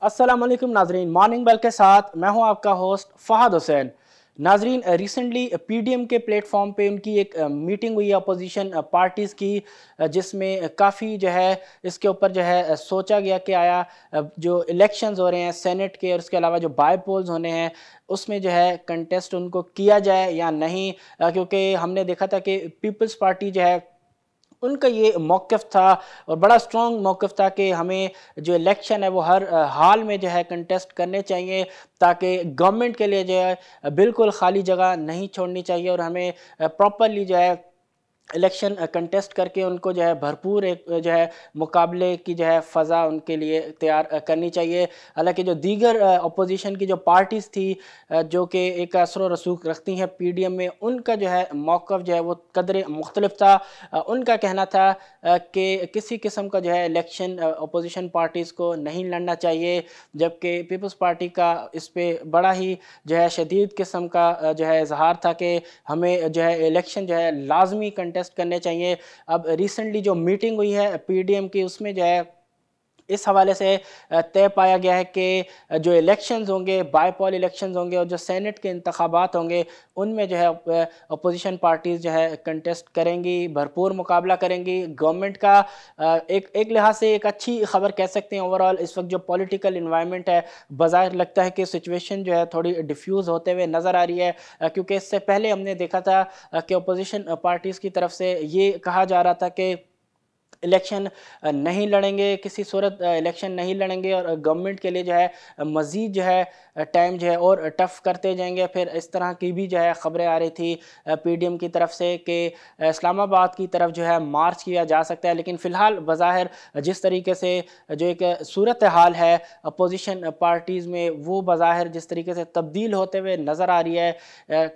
अस्सलाम वालेकुम नाजरीन, मॉर्निंग बेल के साथ मैं हूं आपका होस्ट फहद हुसैन। नाजरीन, रिसेंटली पीडीएम के प्लेटफॉर्म पे उनकी एक मीटिंग हुई अपोजिशन पार्टीज़ की, जिसमें काफ़ी जो है इसके ऊपर जो है सोचा गया कि आया जो इलेक्शंस हो रहे हैं सेनेट के और उसके अलावा जो बाय पोल्स होने हैं उसमें जो है कंटेस्ट उनको किया जाए या नहीं। क्योंकि हमने देखा था कि पीपल्स पार्टी जो है उनका ये मौक़िफ़ था और बड़ा स्ट्रॉन्ग मौक़िफ़ था कि हमें जो इलेक्शन है वो हर हाल में जो है कंटेस्ट करने चाहिए, ताकि गवर्नमेंट के लिए जो है बिल्कुल खाली जगह नहीं छोड़नी चाहिए और हमें प्रॉपरली जो है इलेक्शन कंटेस्ट करके उनको जो है भरपूर एक जो है मुकाबले की जो है फ़ज़ा उनके लिए तैयार करनी चाहिए। हालांकि जो दीगर अपोजिशन की जो पार्टीज़ थी जो कि एक असर व रसूख रखती हैं पीडीएम में, उनका जो है मौक़िफ़ जो है वो कदरे मुख्तलिफ था। उनका कहना था कि किसी किस्म का जो है इलेक्शन अपोजिशन पार्टीज़ को नहीं लड़ना चाहिए, जबकि पीपल्स पार्टी का इस पर बड़ा ही जो है शदीद किस्म का जो है इजहार था कि हमें जो है इलेक्शन जो है लाजमी कंटेस्ट करने चाहिए। अब रिसेंटली जो मीटिंग हुई है पीडीएम की, उसमें जो है इस हवाले से तय पाया गया है कि जो इलेक्शंस होंगे, बाय पोल इलेक्शंस होंगे और जो सेनेट के इंतखाबात होंगे, उनमें जो है अपोजिशन पार्टीज़ जो है कंटेस्ट करेंगी, भरपूर मुकाबला करेंगी। गवर्नमेंट का एक एक लिहाज से एक अच्छी खबर कह सकते हैं। ओवरऑल इस वक्त जो पॉलिटिकल इन्वायरमेंट है, बज़ाहिर लगता है कि सिचुएशन जो है थोड़ी डिफ्यूज़ होते हुए नज़र आ रही है। क्योंकि इससे पहले हमने देखा था कि अपोजिशन पार्टीज़ की तरफ से ये कहा जा रहा था कि इलेक्शन नहीं लड़ेंगे, किसी सूरत इलेक्शन नहीं लड़ेंगे और गवर्नमेंट के लिए जो है मज़ीद जो है टाइम जो है और टफ़ करते जाएंगे। फिर इस तरह की भी जो है ख़बरें आ रही थी पीडीएम की तरफ से कि इस्लामाबाद की तरफ जो है मार्च किया जा सकता है। लेकिन फ़िलहाल बज़ाहिर जिस तरीके से जो एक सूरत हाल है अपोजिशन पार्टीज़ में, वो बज़ाहिर जिस तरीके से तब्दील होते हुए नज़र आ रही है,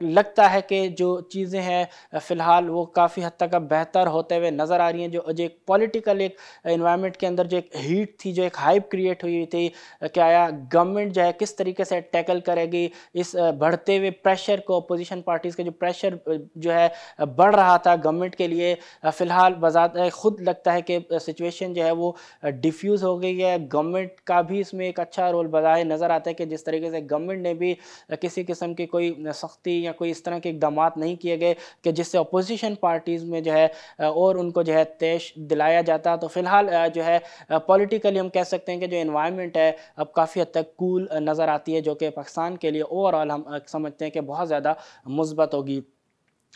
लगता है कि जो चीज़ें हैं फ़िलहाल वो काफ़ी हद तक अब बेहतर होते हुए नज़र आ रही हैं। जो एक पॉलिटिकल एक एनवायरनमेंट के अंदर जो एक हीट थी, जो एक हाइप क्रिएट हुई थी कि आया गवर्नमेंट जो है किस तरीके से टैकल करेगी इस बढ़ते हुए प्रेशर को, अपोजिशन पार्टीज़ का जो प्रेशर जो है बढ़ रहा था गवर्नमेंट के लिए। फ़िलहाल बज़ात खुद लगता है कि सिचुएशन जो है वो डिफ्यूज़ हो गई है। गवर्नमेंट का भी इसमें एक अच्छा रोल बज़ाहिर नज़र आता है कि जिस तरीके से गवर्नमेंट ने भी किसी किस्म की कोई सख्ती या कोई इस तरह के इकदाम नहीं किए गए कि जिससे अपोजिशन पार्टीज़ में जो है और उनको जो है तेश दिलाया जाता। तो फ़िलहाल जो है पॉलिटिकली हम कह सकते हैं कि जो एनवायरनमेंट है अब काफ़ी हद तक कूल नज़र आती है, जो कि पाकिस्तान के लिए ओवरऑल हम समझते हैं कि बहुत ज़्यादा मुस्बत होगी।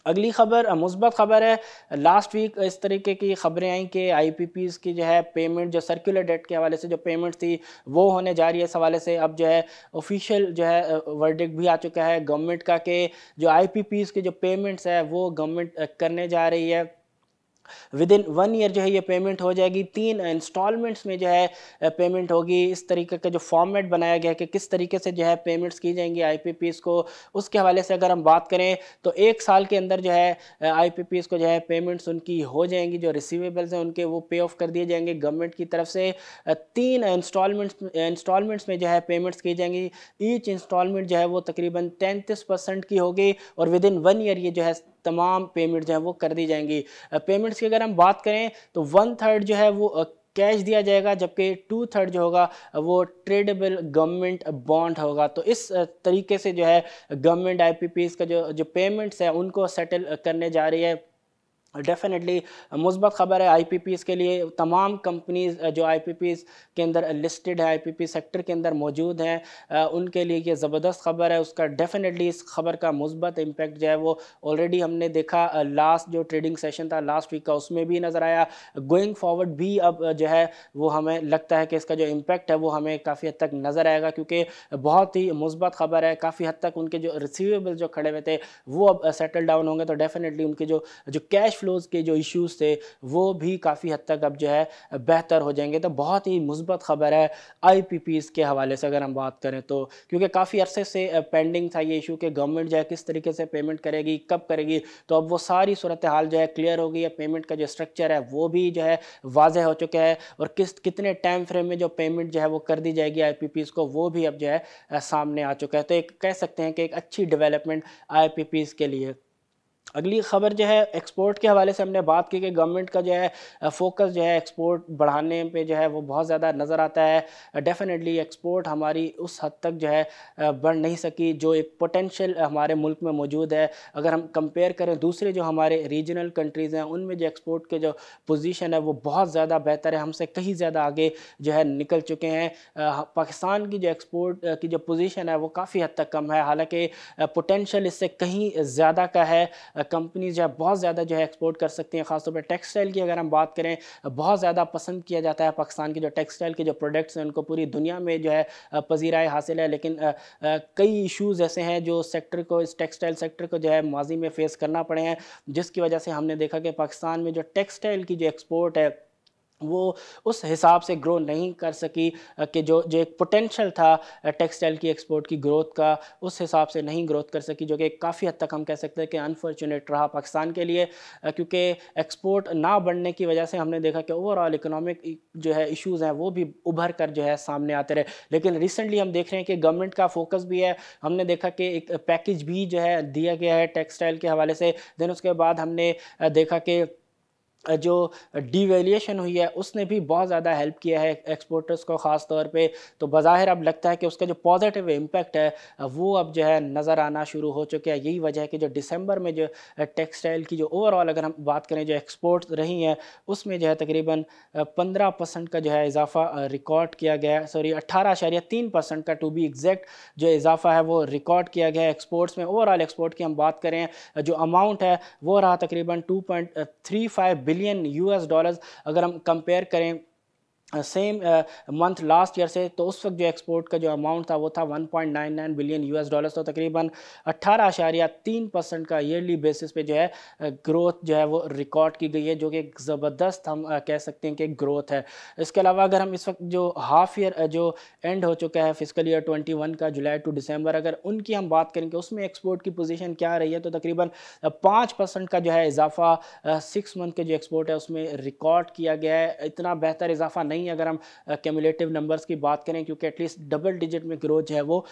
अगली खबर मुस्बत खबर है। लास्ट वीक इस तरीके की खबरें आई कि आईपीपीज़ की जो है पेमेंट, जो सर्कुलर डेट के हवाले से जो पेमेंट थी वो होने जा रही है। इस हवाले से अब जो है ऑफिशियल जो है वर्डिक्ट भी आ चुका है गवर्नमेंट का कि जो आईपीपीज़ की जो पेमेंट्स है वो गवर्नमेंट करने जा रही है। विद इन 1 ईयर जो है ये पेमेंट हो जाएगी। 3 इंस्टॉलमेंट्स में जो है पेमेंट होगी। इस तरीके का जो फॉर्मेट बनाया गया है कि किस तरीके से जो है पेमेंट्स की जाएंगी आईपीपीज़ को, उसके हवाले से अगर हम बात करें तो 1 साल के अंदर जो है आईपीपीज़ को जो है पेमेंट्स उनकी हो जाएंगी। जो रिसीवेबल्स हैं उनके वो पे ऑफ कर दिए जाएंगे गवर्नमेंट की तरफ से। 3 इंस्टॉलमेंट्स में जो है पेमेंट्स की जाएंगी। ईच इंस्टॉलमेंट जो है वो तकरीबन 33% की होगी और विद इन 1 ईयर ये जो है तमाम पेमेंट जो है वो कर दी जाएंगी। पेमेंट्स की अगर हम बात करें तो 1/3 जो है वो कैश दिया जाएगा, जबकि 2/3 जो होगा वो ट्रेडेबल गवर्नमेंट बॉन्ड होगा। तो इस तरीके से जो है गवर्नमेंट आईपीपीज़ का जो जो पेमेंट्स है उनको सेटल करने जा रही है। डेफिनेटली मुस्बत खबर है आईपीपीज़ के लिए। तमाम कंपनीज जो आईपीपीज़ के अंदर लिस्टेड है, आईपीपी सेक्टर के अंदर मौजूद हैं, उनके लिए ये ज़बरदस्त खबर है। उसका डेफिनेटली इस खबर का मुस्बत इम्पैक्ट जो है वो ऑलरेडी हमने देखा। लास्ट जो ट्रेडिंग सेशन था लास्ट वीक का, उसमें भी नज़र आया। गोइंग फॉरवर्ड भी अब जो है वो हमें लगता है कि इसका जो इम्पैक्ट है वो हमें काफ़ी हद तक नज़र आएगा, क्योंकि बहुत ही मुस्बत खबर है। काफ़ी हद तक उनके जो रिसीवेबल जो खड़े हुए थे वो अब सेटल डाउन होंगे। तो डेफिनेटली उनके जो जो कैश फ्लोज के जो इश्यूज थे वो भी काफ़ी हद तक अब जो है बेहतर हो जाएंगे। तो बहुत ही मुस्बत खबर है आईपीपीज़ के हवाले से अगर हम बात करें तो, क्योंकि काफ़ी अरसे से पेंडिंग था ये इशू कि गवर्नमेंट जो है किस तरीके से पेमेंट करेगी, कब करेगी। तो अब वो सारी सूरत हाल जो है क्लियर हो गई है। पेमेंट का जो स्ट्रक्चर है वो भी जो है वाजह हो चुका है और कितने टाइम फ्रेम में जो पेमेंट जो है वो कर दी जाएगी आईपीपीज़ को, वो भी अब जो है सामने आ चुका है। तो एक कह सकते हैं कि एक अच्छी डेवलपमेंट आईपीपीज़ के लिए। अगली खबर जो है एक्सपोर्ट के हवाले से हमने बात की कि गवर्नमेंट का जो है फोकस जो है एक्सपोर्ट बढ़ाने पे जो है वो बहुत ज़्यादा नज़र आता है। डेफिनेटली एक्सपोर्ट हमारी उस हद तक जो है बढ़ नहीं सकी जो एक पोटेंशियल हमारे मुल्क में मौजूद है। अगर हम कंपेयर करें दूसरे जो हमारे रीजनल कंट्रीज़ हैं उनमें जो एक्सपोर्ट के जो पोजीशन है वो बहुत ज़्यादा बेहतर है, हमसे कहीं ज़्यादा आगे जो है निकल चुके हैं। पाकिस्तान की जो एक्सपोर्ट की जो पोजीशन है वो काफ़ी हद तक कम है, हालांकि पोटेंशियल इससे कहीं ज़्यादा का है। कंपनीज जो है बहुत ज़्यादा जो है एक्सपोर्ट कर सकती हैं। ख़ासतौर पर टेक्सटाइल की अगर हम बात करें, बहुत ज़्यादा पसंद किया जाता है पाकिस्तान के जो टेक्सटाइल के जो प्रोडक्ट्स हैं उनको पूरी दुनिया में जो है पजीराई हासिल है। लेकिन कई इशूज़ ऐसे हैं जो सेक्टर को, इस टेक्सटाइल सेक्टर को जो है माजी में फ़ेस करना पड़े हैं, जिसकी वजह से हमने देखा कि पाकिस्तान में जो टेक्सटाइल की जो एक्सपोर्ट है वो उस हिसाब से ग्रो नहीं कर सकी कि जो जो एक पोटेंशियल था टेक्सटाइल की एक्सपोर्ट की ग्रोथ का, उस हिसाब से नहीं ग्रोथ कर सकी, जो कि काफ़ी हद तक हम कह सकते हैं कि अनफॉर्चुनेट रहा पाकिस्तान के लिए। क्योंकि एक्सपोर्ट ना बढ़ने की वजह से हमने देखा कि ओवरऑल इकोनॉमिक जो है इश्यूज़ हैं वो भी उभर कर जो है सामने आते रहे। लेकिन रिसेंटली हम देख रहे हैं कि गवर्नमेंट का फोकस भी है, हमने देखा कि एक पैकेज भी जो है दिया गया है टेक्सटाइल के हवाले से। देन उसके बाद हमने देखा कि जो डिवैल्यूएशन हुई है उसने भी बहुत ज़्यादा हेल्प किया है एक्सपोर्टर्स को ख़ास तौर पे। तो बज़ाहिर अब लगता है कि उसका जो पॉजिटिव इम्पैक्ट है वो अब जो है नज़र आना शुरू हो चुका है। यही वजह है कि जो दिसंबर में जो टेक्सटाइल की जो ओवरऑल अगर हम बात करें जो एक्सपोर्ट्स रही हैं उसमें जो है तकरीबन 15% का जो है इजाफा रिकॉर्ड किया गया है। सॉरी 18.3% का टू बी एग्जैक्ट जो इजाफा है वो रिकॉर्ड किया गया है एक्सपोर्ट्स में। ओवरऑल एक्सपोर्ट की हम बात करें जो अमाउंट है वो रहा तकरीबन 2.35 बिलियन यूएस डॉलर्स। अगर हम कंपेयर करें सेम मंथ लास्ट ईयर से, तो उस वक्त जो एक्सपोर्ट का जो अमाउंट था वो था 1.99 बिलियन यूएस डॉलर्स। तो तकरीबन 18.3% का ईयरली बेसिस पे जो है ग्रोथ जो है वो रिकॉर्ड की गई है, जो कि एक ज़बरदस्त हम कह सकते हैं कि ग्रोथ है। इसके अलावा अगर हम इस वक्त जो हाफ ईयर जो एंड हो चुका है फिजिकल ईयर 21 का, जुलाई टू दिसंबर, अगर उनकी हम बात करें कि उसमें एक्सपोर्ट की पोजीशन क्या रही है, तो तकरीबन 5% का जो है इजाफा 6 मंथ के जो एक्सपोर्ट है उसमें रिकॉर्ड किया गया है। इतना बेहतर इजाफा नहीं अगर हम क्यूमुलेटिव नंबर्स की बात करें, क्योंकि एटलीस्ट डबल डिजिट में ग्रोथ जो है वो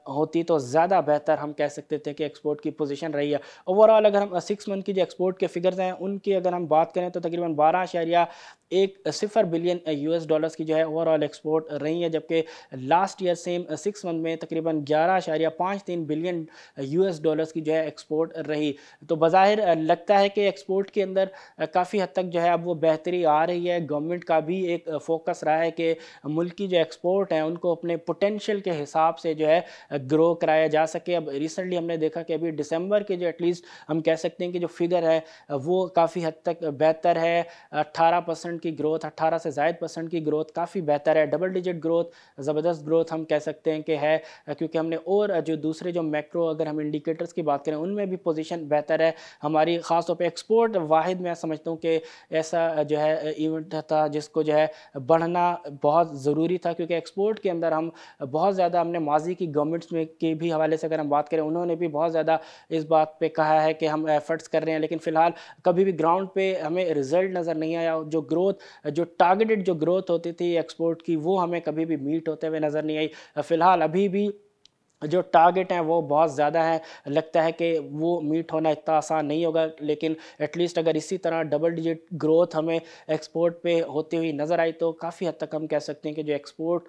होती तो ज़्यादा बेहतर हम कह सकते थे कि एक्सपोर्ट की पोजीशन रही है। ओवरऑल अगर हम 6 मंथ की जो एक्सपोर्ट के फिगर्स हैं उनकी अगर हम बात करें तो तकरीबन 12.10 बिलियन यूएस डॉलर्स की जो है ओवरऑल एक्सपोर्ट रही है, जबकि लास्ट ईयर सेम 6 मंथ में तकरीबन 11.53 बिलियन यूएस डॉलर्स की जो है एक्सपोर्ट रही। तो बज़ाहिर लगता है कि एक्सपोर्ट के अंदर काफ़ी हद तक जो है अब वो बेहतरी आ रही है। गवर्नमेंट का भी एक फोकस रहा है कि मुल्क की जो एक्सपोर्ट है उनको अपने पोटेंशियल के हिसाब से जो है ग्रो कराया जा सके। अब रिसेंटली हमने देखा कि अभी दिसंबर के जो एटलीस्ट हम कह सकते हैं कि जो फिगर है वो काफ़ी हद तक बेहतर है। 18% की ग्रोथ, 18 से ज़ायद परसेंट की ग्रोथ काफ़ी बेहतर है। डबल डिजिट ग्रोथ, ज़बरदस्त ग्रोथ हम कह सकते हैं कि है, क्योंकि हमने और जो दूसरे जो मैक्रो अगर हम इंडिकेटर्स की बात करें उनमें भी पोजीशन बेहतर है हमारी। ख़ास तौर पे एक्सपोर्ट वाहिद मैं समझता हूँ कि ऐसा जो है इवेंट था जिसको जो है बढ़ना बहुत ज़रूरी था, क्योंकि एक्सपोर्ट के अंदर हम बहुत ज़्यादा हमने माजी की गवर्नमेंट्स में के भी हवाले से अगर हम बात करें, उन्होंने भी बहुत ज़्यादा इस बात पे कहा है कि हम एफर्ट्स कर रहे हैं, लेकिन फ़िलहाल कभी भी ग्राउंड पे हमें रिज़ल्ट नज़र नहीं आया। जो ग्रोथ, जो टारगेटेड जो ग्रोथ होती थी एक्सपोर्ट की, वो हमें कभी भी मीट होते हुए नज़र नहीं आई। फ़िलहाल अभी भी जो टारगेट हैं वो बहुत ज़्यादा है, लगता है कि वो मीट होना इतना आसान नहीं होगा, लेकिन एटलीस्ट अगर इसी तरह डबल डिजिट ग्रोथ हमें एक्सपोर्ट पे होती हुई नज़र आई तो काफ़ी हद तक हम कह सकते हैं कि जो एक्सपोर्ट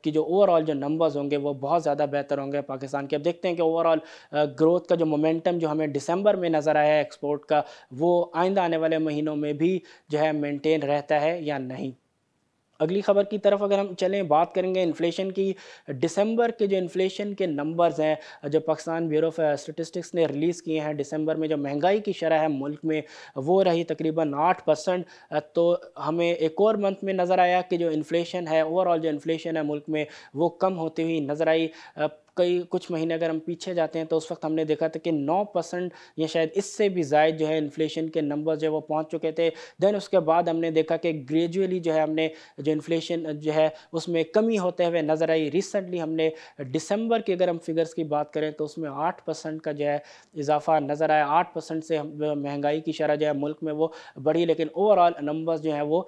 की जो ओवरऑल जो नंबर्स होंगे वो बहुत ज़्यादा बेहतर होंगे पाकिस्तान के। अब देखते हैं कि ओवरऑल ग्रोथ का जो मोमेंटम जो हमें दिसंबर में नज़र आया है एक्सपोर्ट का, वो आइंदा आने वाले महीनों में भी जो है मेनटेन रहता है या नहीं। अगली खबर की तरफ अगर हम चलें, बात करेंगे इन्फ्लेशन की। दिसंबर के जो इन्फ्लेशन के नंबर्स हैं जो पाकिस्तान ब्यूरो ऑफ स्टेटिस्टिक्स ने रिलीज़ किए हैं, दिसंबर में जो महंगाई की शरह है मुल्क में वो रही तकरीबन 8%। तो हमें एक और मंथ में नज़र आया कि जो इन्फ्लेशन है, ओवरऑल जो इन्फ्लेशन है मुल्क में वो कम होती हुई नज़र आई। कई कुछ महीने अगर हम पीछे जाते हैं तो उस वक्त हमने देखा था कि 9% या शायद इससे भी ज़ायद जो है इन्फ्लेशन के नंबर जो है वो पहुँच चुके थे। देन उसके बाद हमने देखा कि ग्रेजुअली जो है हमने जो इन्फ्लेशन जो है उसमें कमी होते हुए नज़र आई। रिसेंटली हमने दिसंबर की अगर हम फिगर्स की बात करें तो उसमें 8% का जो है इजाफा नज़र आया। 8% से महंगाई की शरह जो है मुल्क में वो बढ़ी, लेकिन ओवरऑल नंबर्स जो हैं वो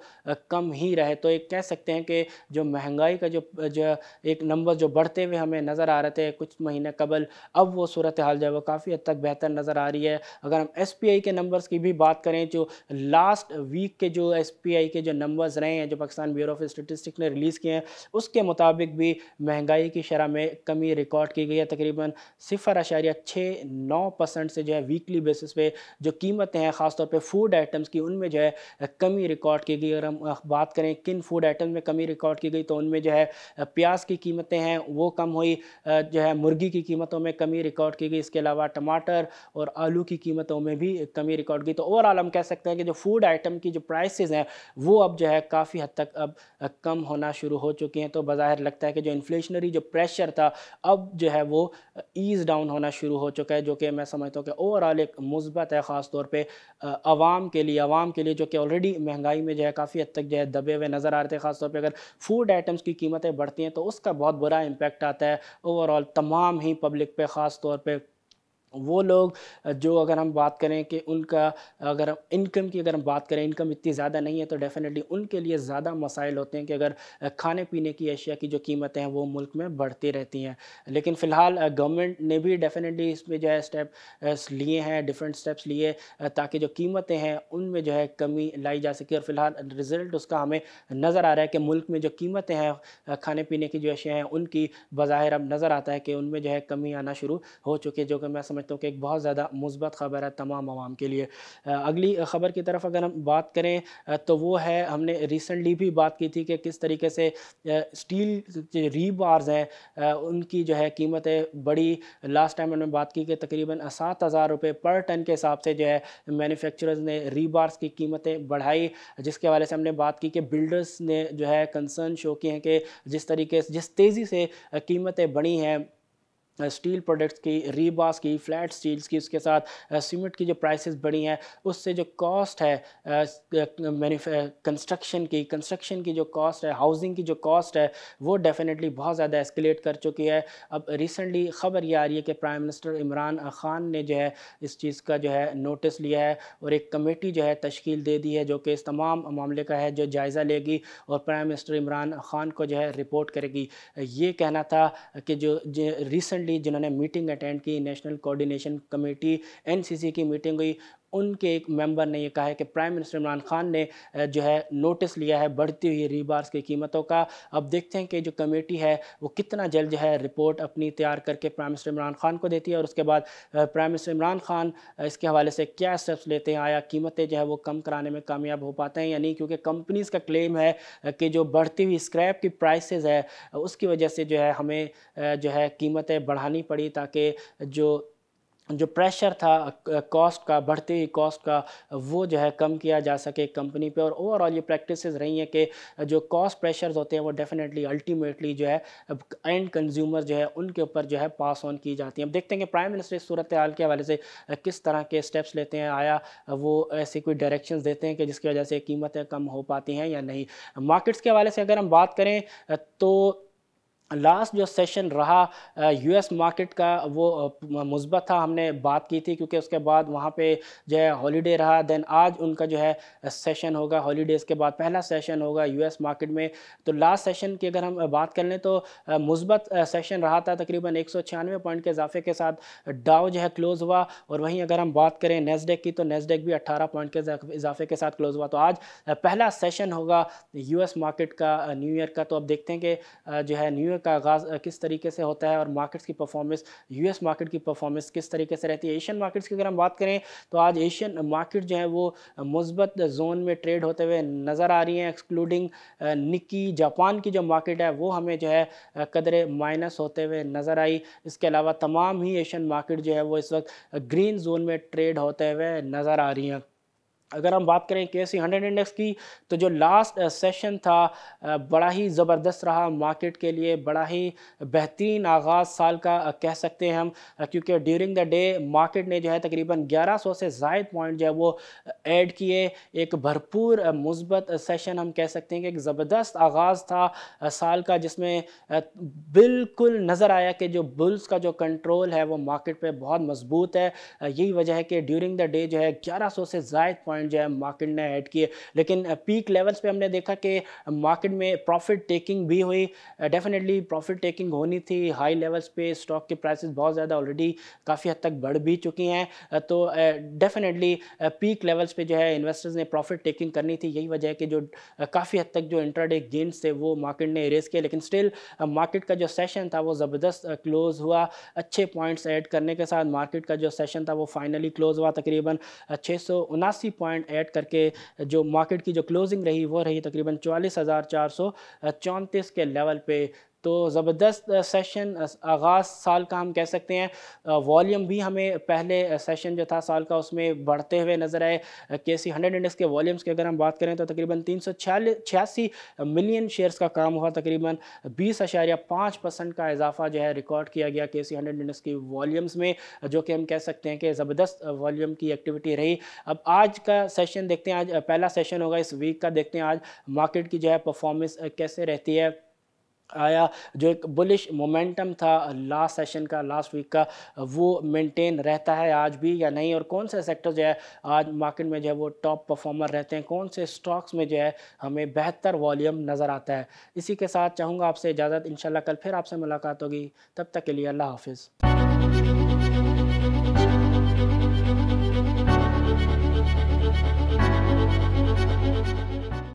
कम ही रहे। तो एक कह सकते हैं कि जो महंगाई का जो एक नंबर जो बढ़ते हुए हमें नज़र आ रहे थे कुछ महीने कबल, अब वो सूरत हाल जो है वो काफ़ी हद तक बेहतर नज़र आ रही है। अगर हम SPI के नंबर्स की भी बात करें, जो लास्ट वीक के जो SPI के जो नंबर्स रहे हैं, जो पाकिस्तान ब्यूरो ऑफ स्टेटिस्टिक्स ने रिलीज़ किए हैं, उसके मुताबिक भी महंगाई की शरह में कमी रिकॉर्ड की गई है। तकरीबन 0.69% से जो है वीकली बेसिस पे जो कीमतें हैं ख़ासतौर पे फूड आइटम्स की, उनमें जो है कमी रिकॉर्ड की गई। अगर हम बात करें किन फूड आइटम्स में कमी रिकॉर्ड की गई, तो उनमें जो है प्याज की कीमतें हैं वो कम हुई, जो है मुर्गी की कीमतों में कमी रिकॉर्ड की गई, इसके अलावा टमाटर और आलू की कीमतों में भी कमी रिकॉर्ड की। तो ओवरऑल हम कह सकते हैं कि जो फूड आइटम की जो प्राइसेस हैं वो अब जो है काफ़ी हद तक अब कम होना शुरू हो चुके हैं। तो बज़ाहिर लगता है कि जो इन्फ्लेशनरी जो प्रेशर था अब जो है वो ईज़ डाउन होना शुरू हो चुका है, जो कि मैं समझता हूँ कि ओवरऑल एक मुस्बत है, ख़ास तौर पे आवाम के लिए जो कि ऑलरेडी महंगाई में जो है काफ़ी हद तक जो है दबे हुए नज़र आ रहे थे। ख़ास तौर पे अगर फूड आइटम्स की कीमतें बढ़ती हैं तो उसका बहुत बुरा इम्पैक्ट आता है ओवरऑल तमाम ही पब्लिक पे, ख़ास तौर पे वो लोग जो, अगर हम बात करें कि उनका, अगर हम इनकम की अगर हम बात करें, इनकम इतनी ज़्यादा नहीं है तो डेफ़िनेटली उनके लिए ज़्यादा मसाइल होते हैं कि अगर खाने पीने की अशिया की जो कीमतें हैं वो मुल्क में बढ़ती रहती हैं। लेकिन फ़िलहाल गवर्नमेंट ने भी डेफ़िनेटली इसमें जो है स्टेप लिए हैं, डिफरेंट स्टेप्स लिए ताकि जो कीमतें हैं उनमें जो है कमी लाई जा सके। और फ़िलहाल रिज़ल्ट उसका हमें नज़र आ रहा है कि मुल्क में जो कीमतें हैं खाने पीने की जो अशिया हैं उनकी बज़ाहिर अब नज़र आता है कि उनमें जो है कमी आना शुरू हो चुकी है, जो कि मैं समझता हूँ कि एक बहुत ज़्यादा मुस्बत ख़बर है तमाम आवाम के लिए। अगली ख़बर की तरफ अगर हम बात करें तो वो है, हमने रिसेंटली भी बात की थी कि किस तरीके से स्टील के रीबार्स हैं उनकी जो है कीमतें बढ़ी। लास्ट टाइम हमने बात की कि तकरीबन 7,000 रुपये पर टन के हिसाब से जो है मैन्युफैक्चरर्स ने रीबार्स की कीमतें बढ़ाई, जिसके हवाले से हमने बात की कि बिल्डर्स ने जो है कंसर्न शो किए हैं कि जिस तरीके से, जिस तेज़ी से कीमतें बढ़ी हैं स्टील प्रोडक्ट्स की, रीबार्स की, फ्लैट स्टील्स की, उसके साथ सीमेंट की जो प्राइसेस बढ़ी हैं, उससे जो कॉस्ट है कंस्ट्रक्शन की जो कॉस्ट है, हाउसिंग की जो कॉस्ट है, वो डेफिनेटली बहुत ज़्यादा एस्केलेट कर चुकी है। अब रिसेंटली ख़बर ये आ रही है कि प्राइम मिनिस्टर इमरान खान ने जो है इस चीज़ का जो है नोटिस लिया है और एक कमेटी जो है तश्कील दे दी है, जो कि इस तमाम मामले का है जो जायज़ा लेगी और प्राइम मिनिस्टर इमरान खान को जो है रिपोर्ट करेगी। ये कहना था कि जो रिसेंटली जिन्होंने मीटिंग अटेंड की, नेशनल कोऑर्डिनेशन कमेटी NCC की मीटिंग हुई, उनके एक मेंबर ने ये कहा है कि प्राइम मिनिस्टर इमरान खान ने जो है नोटिस लिया है बढ़ती हुई रीबार्स की कीमतों का। अब देखते हैं कि जो कमेटी है वो कितना जल्द जो है रिपोर्ट अपनी तैयार करके प्राइम मिनिस्टर इमरान खान को देती है और उसके बाद प्राइम मिनिस्टर इमरान खान इसके हवाले से क्या स्टेप्स लेते हैं, आया कीमतें जो है वो कम कराने में कामयाब हो पाते हैं या नहीं। क्योंकि कंपनीज़ का क्लेम है कि जो बढ़ती हुई स्क्रैप की प्राइसेस है उसकी वजह से जो है हमें जो है कीमतें बढ़ानी पड़ी, ताकि जो प्रेशर था कॉस्ट का, बढ़ती हुई कॉस्ट का, वो जो है कम किया जा सके कंपनी पे। और ओवरऑल ये प्रैक्टिसेस रही हैं कि जो कॉस्ट प्रेशर्स होते हैं वो डेफिनेटली अल्टीमेटली जो है एंड कंज्यूमर जो है उनके ऊपर जो है पास ऑन की जाती हैं। अब देखते हैं कि प्राइम मिनिस्टर इस सूरत हाल के हवाले से किस तरह के स्टेप्स लेते हैं, आया वो ऐसी कोई डायरेक्शंस देते हैं कि जिसकी वजह से कीमतें कम हो पाती हैं या नहीं। मार्केट्स के हवाले से अगर हम बात करें तो लास्ट जो सेशन रहा US मार्केट का वो मुस्बत था, हमने बात की थी, क्योंकि उसके बाद वहाँ पे जो है हॉलीडे रहा। देन आज उनका जो है सेशन होगा, हॉलीडेज़ के बाद पहला सेशन होगा US मार्केट में। तो लास्ट सेशन की अगर हम बात कर लें तो मुस्बत सेशन रहा था, तकरीबन 196 पॉइंट के इजाफे के साथ डाउ जो है क्लोज़ हुआ। और वहीं अगर हम बात करें नेस्डेक की तो नेस्डेक भी 18 पॉइंट के इजाफे के साथ क्लोज़ हुआ। तो आज पहला सेशन होगा US मार्केट का न्यू ईयर का। तो अब देखते हैं कि जो है न्यू ईयर का आगाज़ किस तरीके से होता है और मार्केट्स की परफॉर्मेंस, US मार्केट की परफॉर्मेंस किस तरीके से रहती है। एशियन मार्केट्स की अगर हम बात करें तो आज एशियन मार्केट जो है वो मुस्बत जोन में ट्रेड होते हुए नज़र आ रही हैं, एक्सक्लूडिंग निक्की। जापान की जो मार्केट है वो हमें जो है कदरे माइनस होते हुए नज़र आई। इसके अलावा तमाम ही एशियन मार्केट जो है वो इस वक्त ग्रीन जोन में ट्रेड होते हुए नज़र आ रही हैं। अगर हम बात करें KSE 100 इंडेक्स की तो जो लास्ट सेशन था बड़ा ही ज़बरदस्त रहा मार्केट के लिए, बड़ा ही बेहतरीन आगाज़ साल का कह सकते हैं हम, क्योंकि ड्यूरिंग द डे मार्केट ने जो है तकरीबन 1100 से ज़ायद पॉइंट जो है वो ऐड किए। एक भरपूर मुस्बत सेशन हम कह सकते हैं कि एक ज़बरदस्त आगाज़ था साल का, जिसमें बिल्कुल नज़र आया कि जो बुल्स का जो कंट्रोल है वो मार्केट पर बहुत मजबूत है। यही वजह है कि ड्यूरिंग द डे जो है 1100 से ज़ायद पॉइंट जो है मार्केट ने ऐड किए, लेकिन पीक लेवल्स पे हमने देखा कि मार्केट में प्रॉफिट टेकिंग भी हुई। डेफिनेटली प्रॉफिट टेकिंग होनी थी, हाई लेवल्स पे स्टॉक के प्राइसेस बहुत ज़्यादा ऑलरेडी काफ़ी हद तक बढ़ भी चुकी हैं। तो डेफिनेटली पीक लेवल्स पे जो है इन्वेस्टर्स ने प्रॉफिट टेकिंग करनी थी। यही वजह है कि जो काफ़ी हद तक जो इंट्राडे गेन्स थे वो मार्केट ने इरेज किए, लेकिन स्टिल मार्केट का जो सेशन था वो ज़बरदस्त क्लोज हुआ। अच्छे पॉइंट्स ऐड करने के साथ मार्केट का जो सेशन था वो फाइनली क्लोज हुआ तकरीबन 679 पॉइंट ऐड करके। जो मार्केट की जो क्लोजिंग रही वो रही तकरीबन 44,434 के लेवल पे। तो ज़बरदस्त सेशन आगाज़ साल का हम कह सकते हैं। वॉल्यूम भी हमें पहले सेशन जो था साल का उसमें बढ़ते हुए नज़र आए। KC 100 इंडेक्स के वॉल्यूम्स की अगर हम बात करें तो तकरीबन 386 मिलियन शेयर्स का काम हुआ, तकरीबन 20.5% का इजाफा जो है रिकॉर्ड किया गया KC 100 इंडेक्स की वॉल्यूम्स में, जो कि हम कह सकते हैं कि ज़बरदस्त वॉल्यूम की एक्टिविटी रही। अब आज का सेशन देखते हैं, आज पहला सेशन होगा इस वीक का, देखते हैं आज मार्केट की जो है परफॉर्मेंस कैसे रहती है। आया जो एक बुलिश मोमेंटम था लास्ट सेशन का, लास्ट वीक का, वो मेंटेन रहता है आज भी या नहीं, और कौन से सेक्टर जो है आज मार्केट में जो है वो टॉप परफॉर्मर रहते हैं, कौन से स्टॉक्स में जो है हमें बेहतर वॉल्यूम नज़र आता है। इसी के साथ चाहूँगा आपसे इजाज़त, इंशाल्लाह कल फिर आपसे मुलाकात होगी, तब तक के लिए अल्लाह हाफिज़।